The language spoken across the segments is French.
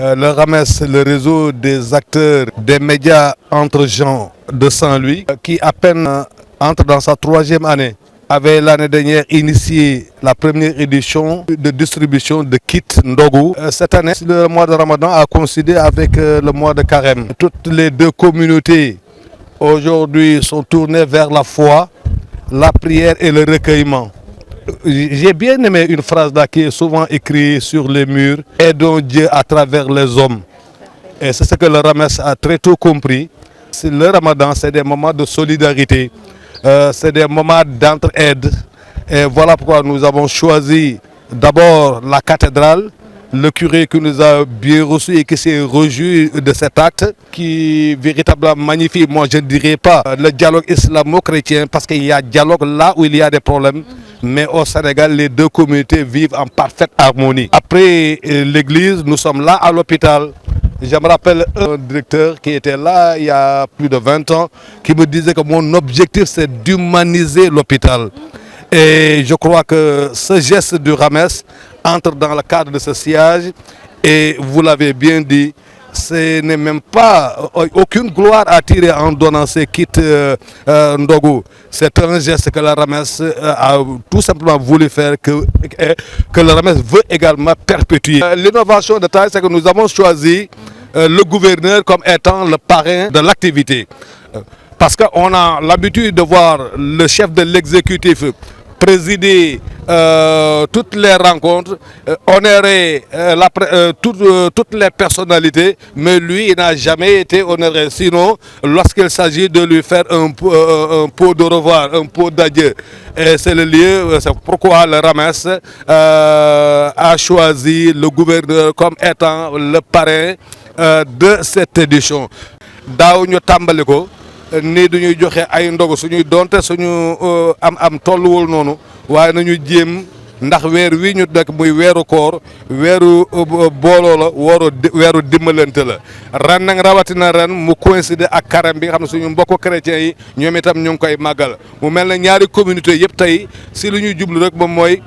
Le RAMES, le réseau des acteurs des médias entre gens de Saint-Louis, qui à peine entre dans sa troisième année, avait l'année dernière initié la première édition de distribution de kits Ndogu. Cette année, le mois de Ramadan a coïncidé avec le mois de Carême. Toutes les deux communautés aujourd'hui sont tournées vers la foi, la prière et le recueillement. J'ai bien aimé une phrase là qui est souvent écrite sur les murs: aidons Dieu à travers les hommes. Et c'est ce que le RAMES a très tôt compris. Le Ramadan, c'est des moments de solidarité, c'est des moments d'entraide. Et voilà pourquoi nous avons choisi d'abord la cathédrale, le curé qui nous a bien reçus et qui s'est réjoui de cet acte qui est véritablement magnifique. Moi, je ne dirais pas le dialogue islamo-chrétien, parce qu'il y a dialogue là où il y a des problèmes. Mais au Sénégal, les deux communautés vivent en parfaite harmonie. Après l'église, nous sommes là à l'hôpital. Je me rappelle un directeur qui était là il y a plus de 20 ans, qui me disait que mon objectif, c'est d'humaniser l'hôpital. Et je crois que ce geste du RAMES entre dans le cadre de ce siège. Et vous l'avez bien dit, ce n'est même pas aucune gloire à tirer en donnant ces kits Ndogu. C'est un geste que le RAMES a tout simplement voulu faire, que le RAMES veut également perpétuer. L'innovation de taille, c'est que nous avons choisi le gouverneur comme étant le parrain de l'activité. Parce qu'on a l'habitude de voir le chef de l'exécutif présider toutes les rencontres, honorer toutes les personnalités, mais lui, il n'a jamais été honoré. Sinon, lorsqu'il s'agit de lui faire un pot de revoir, un pot d'adieu, c'est le lieu, c'est pourquoi le RAMES a choisi le gouverneur comme étant le parrain de cette édition. Daaw ñu tàmbali ko ni duñuy joxe ay ndogu suñuy donte suñu am tolluwul noonu, waaye nañu jéem, ndax weer wi ñu nekk muy weeru koor, weeru booloo la, weeru dimbalante la. Ren nag rawatina ren mu coïncider ak Carême bi nga xam ne suñu mbokku chrétiens yi ñoom itam ñu ngi koy màggal. Mu mel ne ñaari communauté yëpp tey si lu ñuy jublu rek moom mooy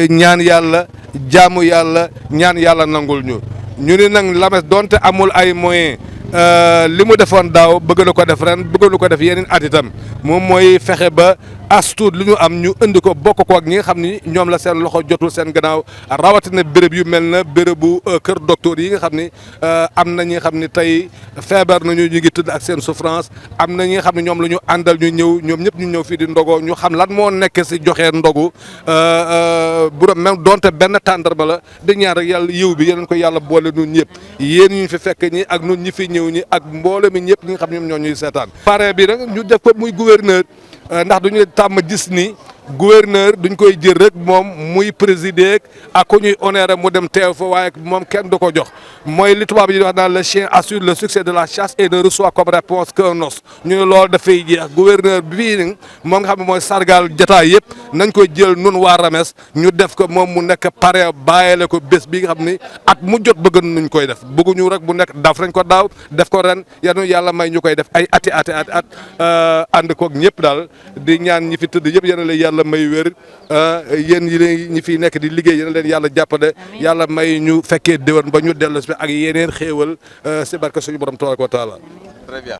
ñaan yàlla, jaamu yàlla, ñaan yàlla nangul ñu. Ñu ne nag RAMES donte amul ay moyens, li mu defoon daaw bëgg na ko def ren, bëgg na ko def yeneen at itam, moom mooy fexe ba as tuut lu ñu am ñu indi ko bokk ko ak ñi nga xam ni ñoom la seen loxo jotul seen gannaaw, rawatina béréb yu mel na bérébu kër docteur yi nga xam ni am na ñi nga xam ni tey feebar nañu, ñu ngi tëdd ak seen souffrance. Am na ñi nga xam ne ñoom la ñu àndal ñu ñëw, ñoom ñëpp ñu ñëw fii di ndogoo, ñu xam lan moo nekk si joxee ndogu bu doon même donte benn tàndarma la, di ñaan rek yàlla yiw bi yeneen ko yàlla boole ñun ñëpp, yéen ñu fi fekk ñi ak ñun ñi fi ñëw ñi ak mbooloo mi ñëpp ñi nga xam ñoom ñoo ñuy seetaan. Parrain bi nag ñu def ko muy gouverneur, ndax duñu tàmm gis ni gouverneur duñ koy jël rek moom muy présider ak ko ñuy honorer mu dem teew fa, waaye moom kenn du ko jox. Mooy li tubaab yi di wax naan le chien assure le succès de la chasse et ne reçoit comme réponse qu'un os. ñu ne loolu dafay jeex. Gouverneur bii nag moom nga xam ne mooy sargal jotaay yëpp nañ koy jël nun waa RAMES ñu def ko moom mu nekk parrain, bàyyile ko bés bi nga xam ni at mu jot bëgg nuñ koy def. bëgguñu rek bu nekk daf nañ ko daaw, def ko ren, yàlla may ñu koy def ay ati ànd koog ñëpp daal di ñaan ñi fi tëdd yëpp yàlla may wér, yéen ñi fi nekk di liggéey yéen leen yàlla jàppale, yàlla may ñu fekkee déwén ba ñu dellu si ak yeneen xéewal si barke suñu borom tabaraka wa taala. Très bien.